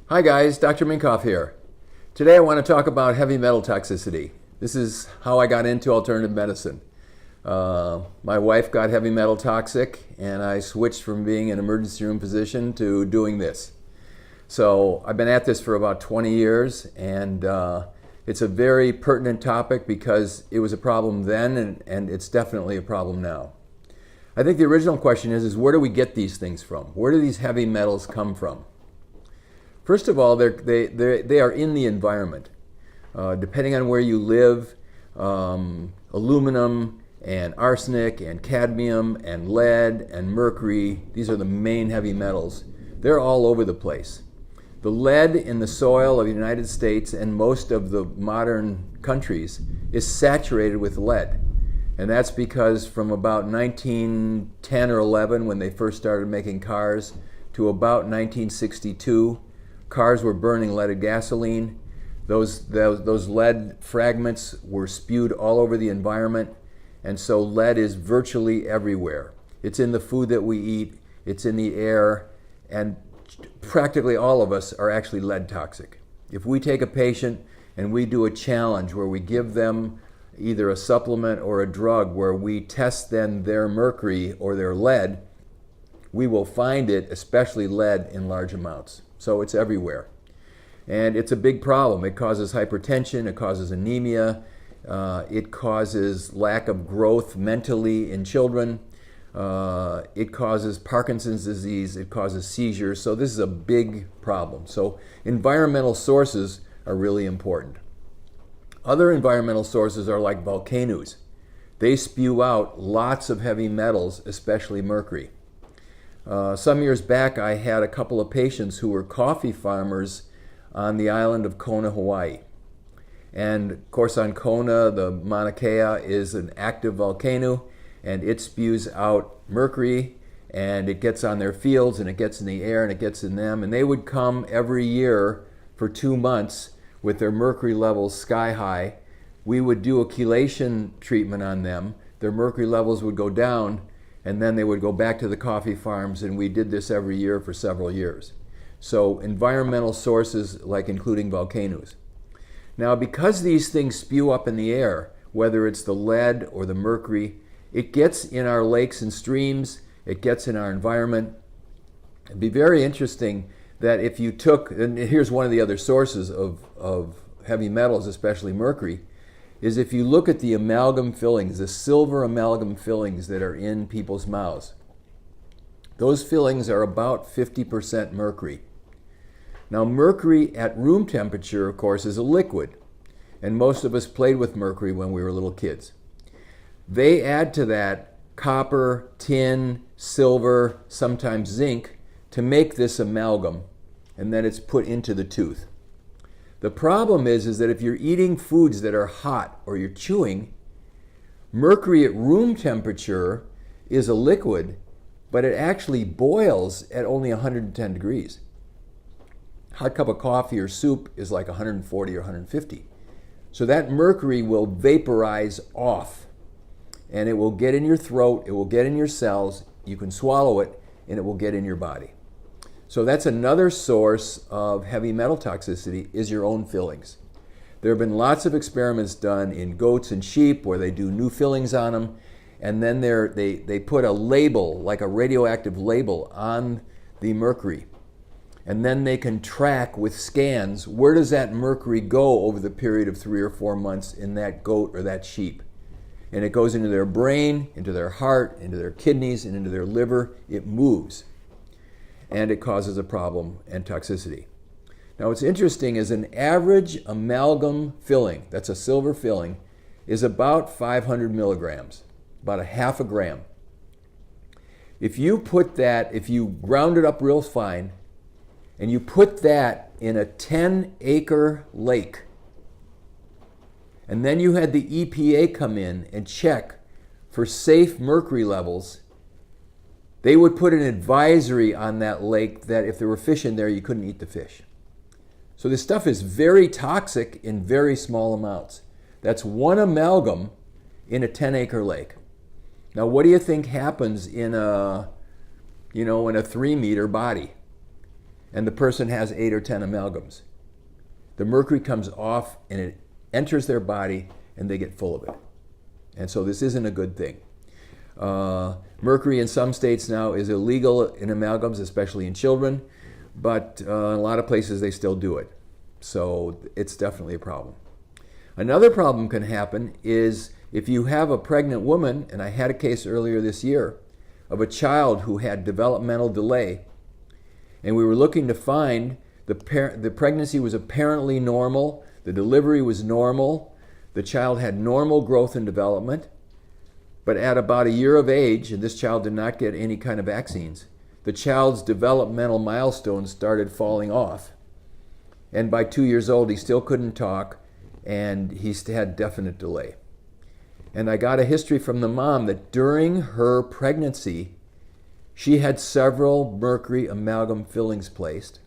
Hi guys, Dr. Minkoff here. Today I want to talk about heavy metal toxicity. This is how I got into alternative medicine. My wife got heavy metal toxic and I switched from being an emergency room physician to doing this. So I've been at this for about 20 years and it's a very pertinent topic because it was a problem then and it's definitely a problem now. I think the original question is where do we get these things from? Where do these heavy metals come from? First of all, they are in the environment. Depending on where you live, aluminum and arsenic and cadmium and lead and mercury, these are the main heavy metals. They're all over the place. The lead in the soil of the United States and most of the modern countries is saturated with lead. And that's because from about 1910 or 11, when they first started making cars, to about 1962, cars were burning leaded gasoline. Those lead fragments were spewed all over the environment, and so lead is virtually everywhere. It's in the food that we eat, it's in the air, and practically all of us are actually lead toxic. If we take a patient and we do a challenge where we give them either a supplement or a drug where we test then their mercury or their lead, we will find it, especially lead, in large amounts. So it's everywhere. And it's a big problem. It causes hypertension, it causes anemia, it causes lack of growth mentally in children, it causes Parkinson's disease, it causes seizures. So this is a big problem. So environmental sources are really important. Other environmental sources are like volcanoes. They spew out lots of heavy metals, especially mercury. Some years back, I had a couple of patients who were coffee farmers on the island of Kona, Hawaii. And of course on Kona, the Mauna Kea is an active volcano and it spews out mercury and it gets on their fields and it gets in the air and it gets in them. And they would come every year for 2 months with their mercury levels sky high. We would do a chelation treatment on them. Their mercury levels would go down and then they would go back to the coffee farms, and we did this every year for several years. So environmental sources, like including volcanoes. Now, because these things spew up in the air, whether it's the lead or the mercury, it gets in our lakes and streams, it gets in our environment. It'd be very interesting that if you took, and here's one of the other sources of heavy metals, especially mercury, is if you look at the amalgam fillings, the silver amalgam fillings that are in people's mouths, those fillings are about 50% mercury. Now mercury at room temperature, of course, is a liquid, and most of us played with mercury when we were little kids. They add to that copper, tin, silver, sometimes zinc to make this amalgam, and then it's put into the tooth. The problem is that if you're eating foods that are hot or you're chewing, mercury at room temperature is a liquid, but it actually boils at only 110 degrees. A hot cup of coffee or soup is like 140 or 150. So that mercury will vaporize off and it will get in your throat, it will get in your cells, you can swallow it, and it will get in your body. So that's another source of heavy metal toxicity, is your own fillings. There have been lots of experiments done in goats and sheep where they do new fillings on them, and then they put a label, like a radioactive label, on the mercury. And then they can track with scans, where does that mercury go over the period of 3 or 4 months in that goat or that sheep. And it goes into their brain, into their heart, into their kidneys, and into their liver. It moves. And it causes a problem and toxicity. Now what's interesting is an average amalgam filling, that's a silver filling, is about 500 milligrams, about a half a gram. If you ground it up real fine, and you put that in a 10-acre lake, and then you had the EPA come in and check for safe mercury levels, they would put an advisory on that lake that if there were fish in there, you couldn't eat the fish. So this stuff is very toxic in very small amounts. That's one amalgam in a 10-acre lake. Now, what do you think happens in a 3-meter body? and the person has 8 or 10 amalgams. The mercury comes off and it enters their body and they get full of it. And so this isn't a good thing. Mercury in some states now is illegal in amalgams, especially in children, but in a lot of places they still do it. So it's definitely a problem. Another problem can happen is if you have a pregnant woman, and I had a case earlier this year of a child who had developmental delay, and we were looking to find the pregnancy was apparently normal, the delivery was normal, the child had normal growth and development, but at about a year of age, and this child did not get any kind of vaccines, the child's developmental milestones started falling off. And by 2 years old, he still couldn't talk, and he had definite delay. And I got a history from the mom that during her pregnancy, she had several mercury amalgam fillings placed.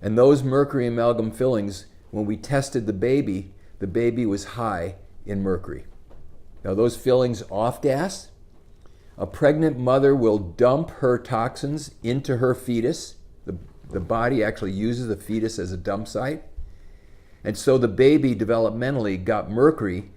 And those mercury amalgam fillings, when we tested the baby was high in mercury. Now those fillings off-gas. A pregnant mother will dump her toxins into her fetus. The body actually uses the fetus as a dump site. And so the baby developmentally got mercury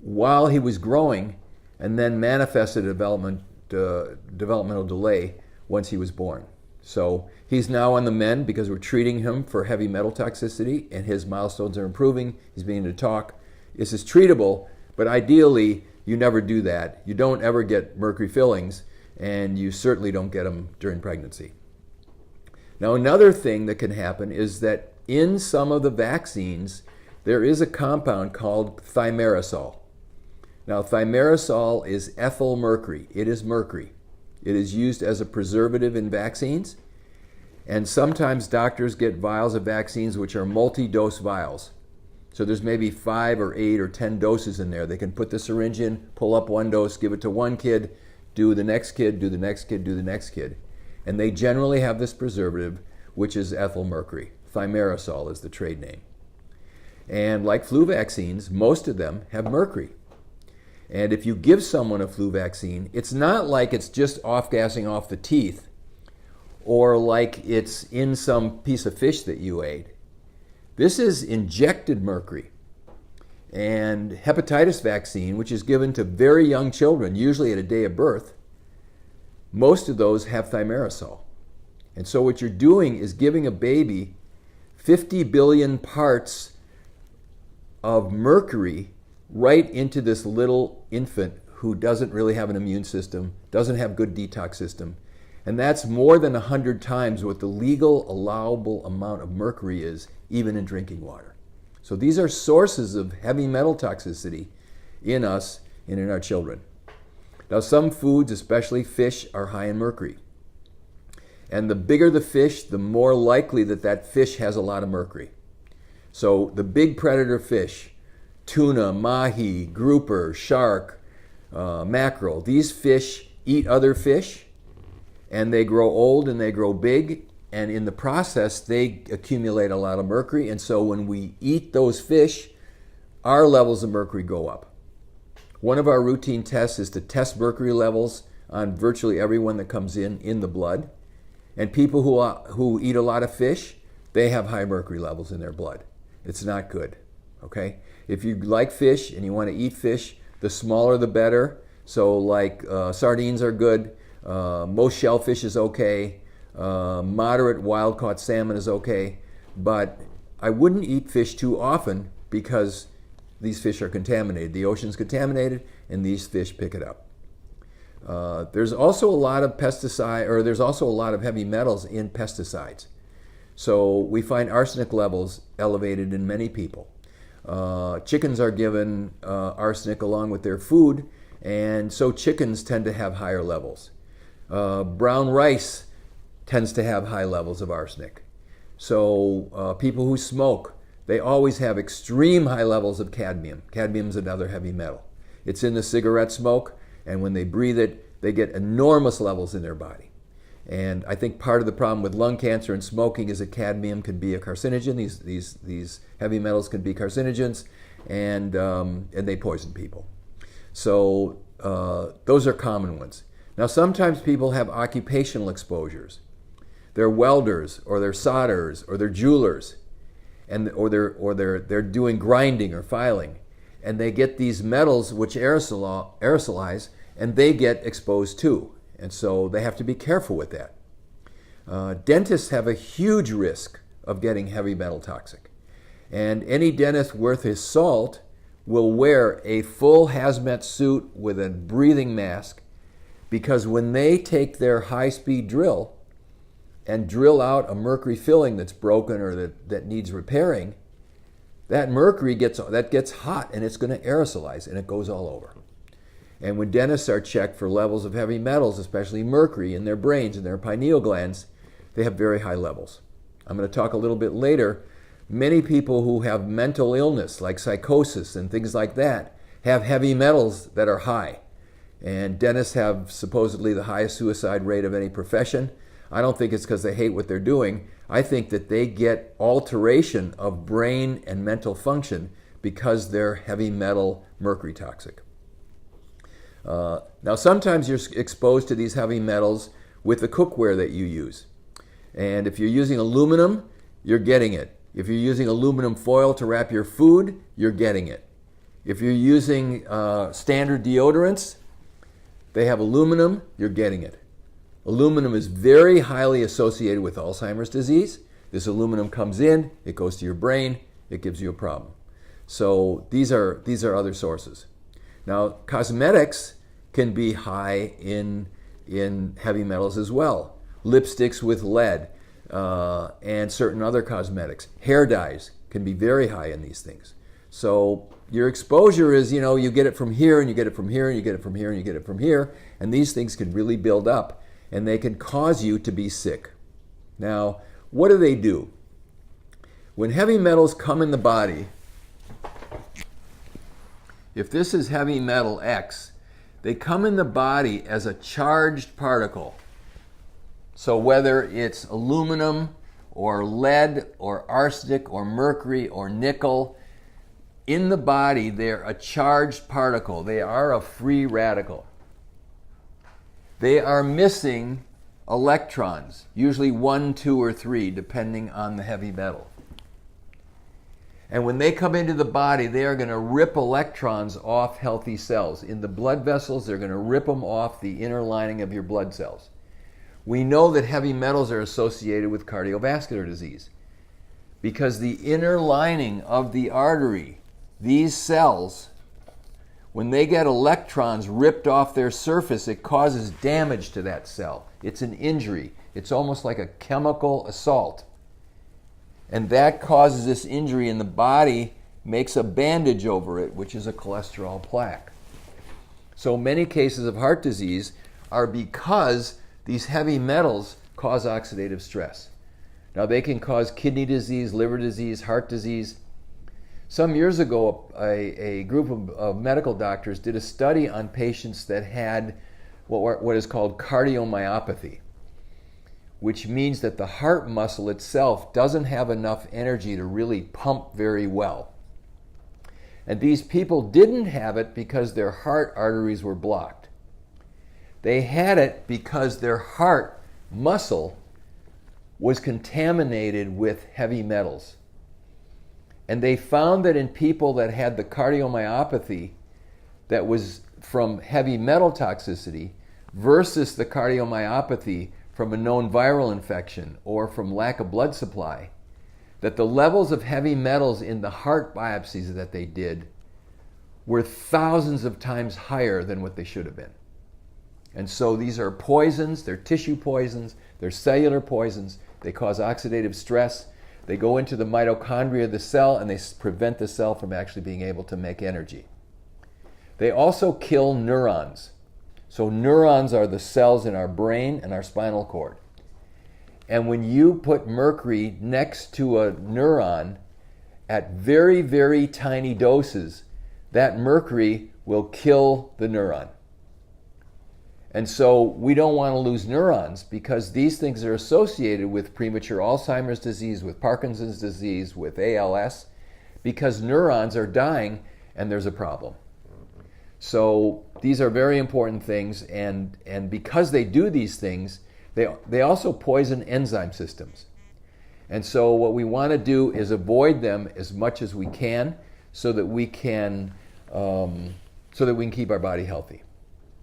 while he was growing and then manifested a developmental delay once he was born. So he's now on the mend because we're treating him for heavy metal toxicity and his milestones are improving. He's beginning to talk. This is treatable, but ideally you never do that. You don't ever get mercury fillings, and you certainly don't get them during pregnancy. Now another thing that can happen is that in some of the vaccines there is a compound called Thimerosal. Now Thimerosal is ethyl mercury. It is mercury. It is used as a preservative in vaccines, and sometimes doctors get vials of vaccines which are multi-dose vials. So there's maybe 5 or 8 or 10 doses in there. They can put the syringe in, pull up one dose, give it to one kid, do the next kid, do the next kid, do the next kid. And they generally have this preservative, which is ethyl mercury. Thimerosal is the trade name. And like flu vaccines, most of them have mercury. And if you give someone a flu vaccine, it's not like it's just off-gassing off the teeth or like it's in some piece of fish that you ate. This is injected mercury. And hepatitis vaccine, which is given to very young children, usually at a day of birth, most of those have thimerosal. And so what you're doing is giving a baby 50 billion parts of mercury right into this little infant who doesn't really have an immune system, doesn't have good detox system. And that's more than 100 times what the legal allowable amount of mercury is, even in drinking water. So these are sources of heavy metal toxicity in us and in our children. Now some foods, especially fish, are high in mercury. And the bigger the fish, the more likely that that fish has a lot of mercury. So the big predator fish, tuna, mahi, grouper, shark, mackerel, these fish eat other fish, and they grow old and they grow big, and in the process they accumulate a lot of mercury, and so when we eat those fish, our levels of mercury go up. One of our routine tests is to test mercury levels on virtually everyone that comes in the blood, and people who eat a lot of fish, they have high mercury levels in their blood. It's not good, okay? If you like fish and you want to eat fish, the smaller the better. So like sardines are good. Most shellfish is okay. Moderate wild-caught salmon is okay. But I wouldn't eat fish too often because these fish are contaminated. The ocean's contaminated and these fish pick it up. There's also a lot of there's also a lot of heavy metals in pesticides. So we find arsenic levels elevated in many people. Chickens are given arsenic along with their food, and so chickens tend to have higher levels. Brown rice tends to have high levels of arsenic. So people who smoke, they always have extreme high levels of cadmium. Cadmium is another heavy metal. It's in the cigarette smoke, and when they breathe it, they get enormous levels in their body. And I think part of the problem with lung cancer and smoking is that cadmium can be a carcinogen. These heavy metals can be carcinogens, and they poison people. So those are common ones. Now sometimes people have occupational exposures. they're welders or they're solderers or they're jewelers, or they're doing grinding or filing, and they get these metals which aerosolize, and they get exposed too. And so they have to be careful with that. Dentists have a huge risk of getting heavy metal toxic. And any dentist worth his salt will wear a full hazmat suit with a breathing mask, because when they take their high-speed drill and drill out a mercury filling that's broken or that needs repairing, that mercury gets hot and it's going to aerosolize and it goes all over. And when dentists are checked for levels of heavy metals, especially mercury in their brains and their pineal glands, they have very high levels. I'm going to talk a little bit later. Many people who have mental illness like psychosis and things like that have heavy metals that are high. And dentists have supposedly the highest suicide rate of any profession. I don't think it's because they hate what they're doing. I think that they get alteration of brain and mental function because they're heavy metal mercury toxic. Now sometimes you're exposed to these heavy metals with the cookware that you use. And if you're using aluminum, you're getting it. If you're using aluminum foil to wrap your food, you're getting it. If you're using standard deodorants, they have aluminum, you're getting it. Aluminum is very highly associated with Alzheimer's disease. This aluminum comes in, it goes to your brain, it gives you a problem. So these are other sources. Now, cosmetics can be high in heavy metals as well. Lipsticks with lead and certain other cosmetics. Hair dyes can be very high in these things. So your exposure is, you get it from here and you get it from here and you get it from here and you get it from here, and these things can really build up and they can cause you to be sick. Now, what do? When heavy metals come in the body, if this is heavy metal X, they come in the body as a charged particle. So whether it's aluminum or lead or arsenic or mercury or nickel, in the body they're a charged particle. They are a free radical. They are missing electrons, usually 1, 2, or 3, depending on the heavy metal. And when they come into the body, they are going to rip electrons off healthy cells. In the blood vessels, they're going to rip them off the inner lining of your blood cells. We know that heavy metals are associated with cardiovascular disease because the inner lining of the artery, these cells, when they get electrons ripped off their surface, it causes damage to that cell. It's an injury. It's almost like a chemical assault. And that causes this injury, and the body makes a bandage over it, which is a cholesterol plaque. So many cases of heart disease are because these heavy metals cause oxidative stress. Now they can cause kidney disease, liver disease, heart disease. Some years ago, a group of medical doctors did a study on patients that had what is called cardiomyopathy, which means that the heart muscle itself doesn't have enough energy to really pump very well. And these people didn't have it because their heart arteries were blocked. They had it because their heart muscle was contaminated with heavy metals. And they found that in people that had the cardiomyopathy that was from heavy metal toxicity versus the cardiomyopathy from a known viral infection or from lack of blood supply, that the levels of heavy metals in the heart biopsies that they did were thousands of times higher than what they should have been. And so these are poisons, they're tissue poisons, they're cellular poisons, they cause oxidative stress, they go into the mitochondria of the cell and they prevent the cell from actually being able to make energy. They also kill neurons. So neurons are the cells in our brain and our spinal cord. And when you put mercury next to a neuron at very, very tiny doses, that mercury will kill the neuron. And so we don't want to lose neurons because these things are associated with premature Alzheimer's disease, with Parkinson's disease, with ALS, because neurons are dying and there's a problem. So these are very important things, and because they do these things, They also poison enzyme systems. And so what we want to do is avoid them as much as we can so that we can keep our body healthy.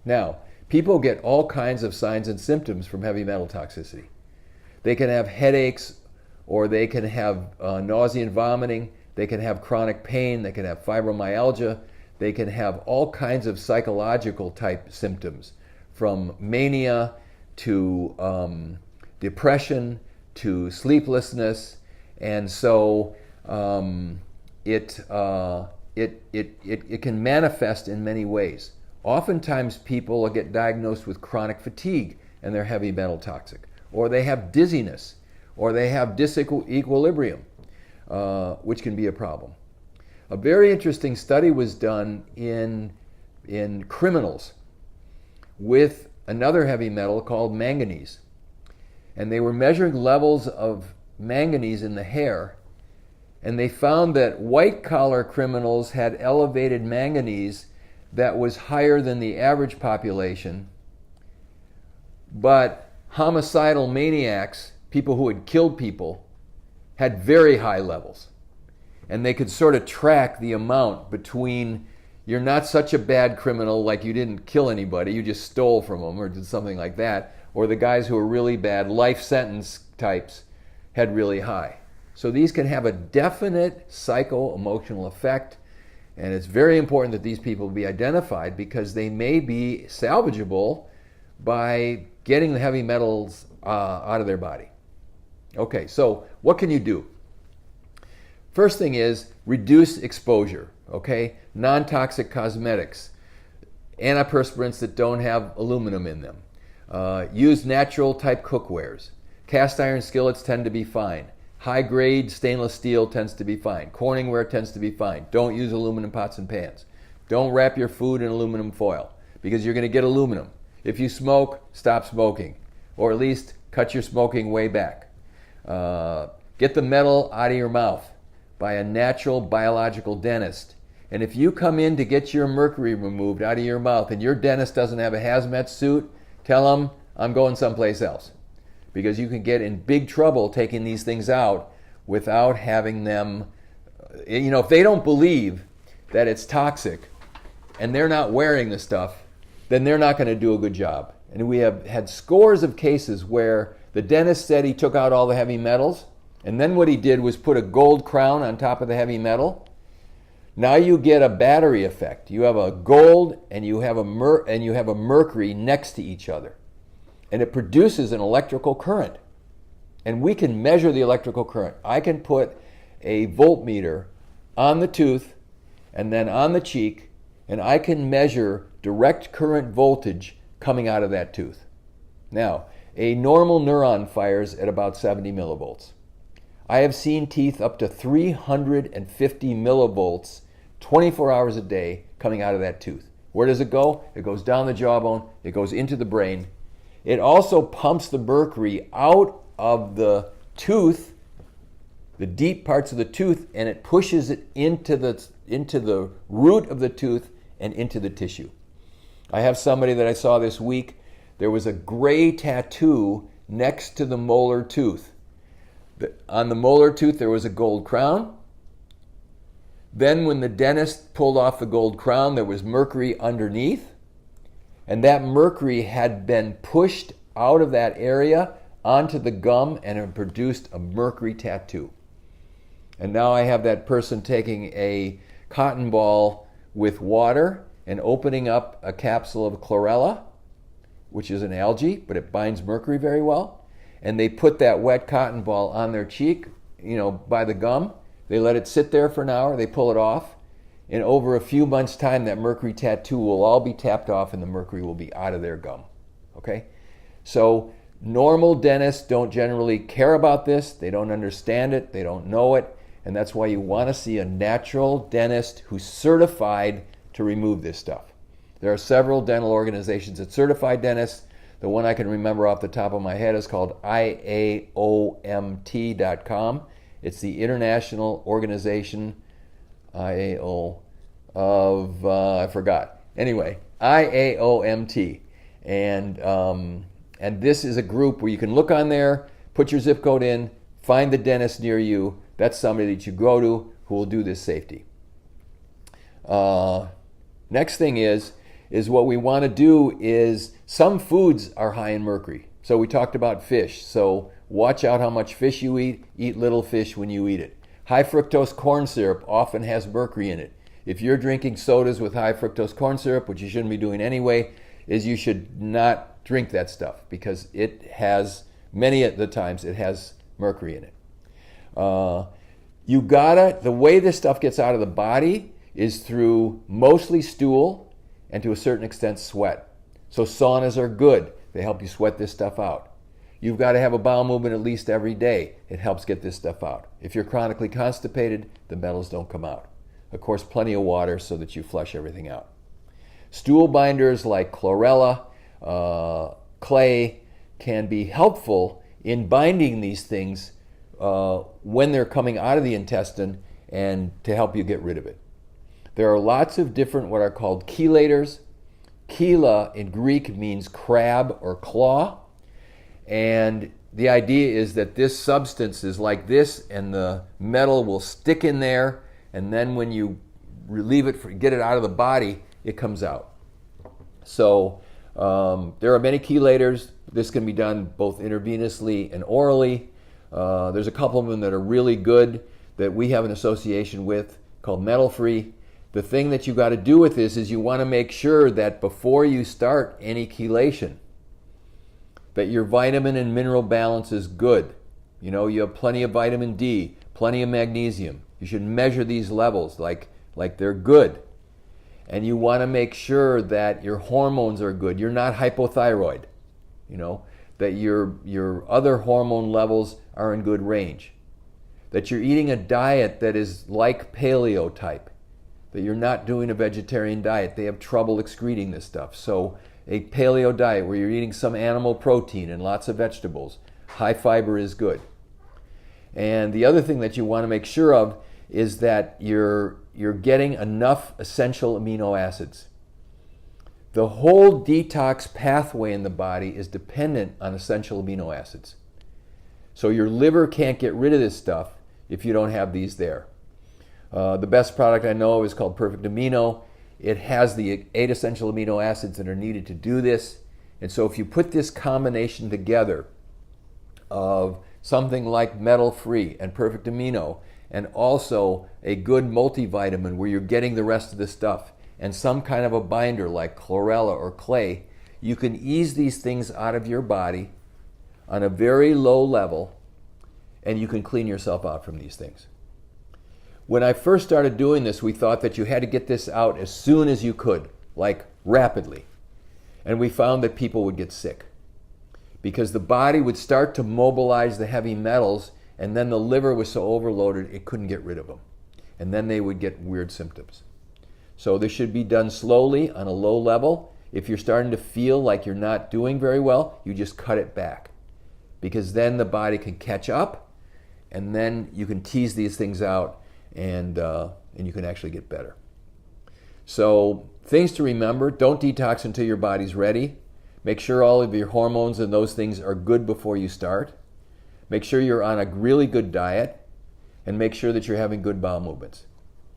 Now, people get all kinds of signs and symptoms from heavy metal toxicity. They can have headaches, or they can have nausea and vomiting. They can have chronic pain. They can have fibromyalgia. They can have all kinds of psychological type symptoms, from mania to depression to sleeplessness. And so it can manifest in many ways. Oftentimes people get diagnosed with chronic fatigue and they're heavy metal toxic, or they have dizziness, or they have disequilibrium, which can be a problem. A very interesting study was done in criminals with another heavy metal called manganese. And they were measuring levels of manganese in the hair, and they found that white-collar criminals had elevated manganese that was higher than the average population, but homicidal maniacs, people who had killed people, had very high levels. And they could sort of track the amount between, you're not such a bad criminal, like you didn't kill anybody, you just stole from them or did something like that, or the guys who are really bad, life sentence types, had really high. So these can have a definite psycho-emotional effect, and it's very important that these people be identified because they may be salvageable by getting the heavy metals out of their body. Okay, so what can you do? First thing is reduce exposure, okay? Non-toxic cosmetics, antiperspirants that don't have aluminum in them. Use natural type cookwares. Cast iron skillets tend to be fine. High grade stainless steel tends to be fine. Corningware tends to be fine. Don't use aluminum pots and pans. Don't wrap your food in aluminum foil because you're going to get aluminum. If you smoke, stop smoking, or at least cut your smoking way back. Get the metal out of your mouth by a natural biological dentist. And if you come in to get your mercury removed out of your mouth and your dentist doesn't have a hazmat suit, tell them I'm going someplace else. Because you can get in big trouble taking these things out without having them, if they don't believe that it's toxic and they're not wearing the stuff, then they're not going to do a good job. And we have had scores of cases where the dentist said he took out all the heavy metals, and then what he did was put a gold crown on top of the heavy metal. Now you get a battery effect. You have a gold and you have a mercury next to each other. And it produces an electrical current. And we can measure the electrical current. I can put a voltmeter on the tooth and then on the cheek, and I can measure direct current voltage coming out of that tooth. Now, a normal neuron fires at about 70 millivolts. I have seen teeth up to 350 millivolts 24 hours a day coming out of that tooth. Where does it go? It goes down the jawbone, it goes into the brain. It also pumps the mercury out of the tooth, the deep parts of the tooth, and it pushes it into the root of the tooth and into the tissue. I have somebody that I saw this week. There was a gray tattoo next to the molar tooth. On the molar tooth there was a gold crown. Then when the dentist pulled off the gold crown, there was mercury underneath. And that mercury had been pushed out of that area onto the gum and it produced a mercury tattoo. And now I have that person taking a cotton ball with water and opening up a capsule of chlorella, which is an algae, but it binds mercury very well. And they put that wet cotton ball on their cheek, by the gum. They let it sit there for an hour, they pull it off. And over a few months' time, that mercury tattoo will all be tapped off and the mercury will be out of their gum. Okay? So normal dentists don't generally care about this. They don't understand it. They don't know it. And that's why you want to see a natural dentist who's certified to remove this stuff. There are several dental organizations that certify dentists. The one I can remember off the top of my head is called IAOMT.com. It's the International Organization, I forgot. Anyway, IAOMT. And And this is a group where you can look on there, put your zip code in, find the dentist near you. That's somebody that you go to who will do this safety. Next thing is what we want to do is, some foods are high in mercury. So we talked about fish. So watch out how much fish you eat. Eat little fish when you eat it. High fructose corn syrup often has mercury in it. If you're drinking sodas with high fructose corn syrup, which you shouldn't be doing anyway, is you should not drink that stuff, because it has, many of the times, it has mercury in it. The way this stuff gets out of the body is through mostly stool and to a certain extent sweat. So saunas are good. They help you sweat this stuff out. You've got to have a bowel movement at least every day. It helps get this stuff out. If you're chronically constipated, the metals don't come out. Of course, plenty of water so that you flush everything out. Stool binders like chlorella, clay, can be helpful in binding these things when they're coming out of the intestine, and to help you get rid of it. There are lots of different what are called chelators. Chela in Greek means crab or claw. And the idea is that this substance is like this, and the metal will stick in there, and then when you relieve it, get it out of the body, it comes out. So there are many chelators. This can be done both intravenously and orally. There's a couple of them that are really good that we have an association with called Metal Free. The thing that you got to do with this is you want to make sure that before you start any chelation, that your vitamin and mineral balance is good. You know, you have plenty of vitamin D, plenty of magnesium. You should measure these levels like they're good. And you want to make sure that your hormones are good. You're not hypothyroid, you know, that your other hormone levels are in good range. That you're eating a diet that is like paleo type. That you're not doing a vegetarian diet. They have trouble excreting this stuff. So a paleo diet where you're eating some animal protein and lots of vegetables, high fiber is good. And the other thing that you want to make sure of is that you're getting enough essential amino acids. The whole detox pathway in the body is dependent on essential amino acids. So your liver can't get rid of this stuff if you don't have these there. The best product I know of is called Perfect Amino. It has the 8 essential amino acids that are needed to do this. And so if you put this combination together of something like Metal Free and Perfect Amino, and also a good multivitamin where you're getting the rest of the stuff, and some kind of a binder like chlorella or clay, you can ease these things out of your body on a very low level, and you can clean yourself out from these things. When I first started doing this, we thought that you had to get this out as soon as you could, like rapidly. And we found that people would get sick because the body would start to mobilize the heavy metals, and then the liver was so overloaded it couldn't get rid of them. And then they would get weird symptoms. So this should be done slowly on a low level. If you're starting to feel like you're not doing very well, you just cut it back, because then the body can catch up, and then you can tease these things out, and you can actually get better. So things to remember: don't detox until your body's ready. Make sure all of your hormones and those things are good before you start. Make sure you're on a really good diet, and make sure that you're having good bowel movements.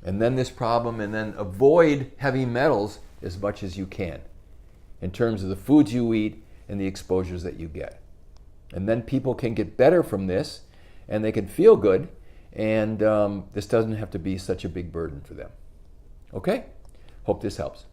And then avoid heavy metals as much as you can in terms of the foods you eat and the exposures that you get. And then people can get better from this, and they can feel good, and this doesn't have to be such a big burden for them. Okay? Hope this helps.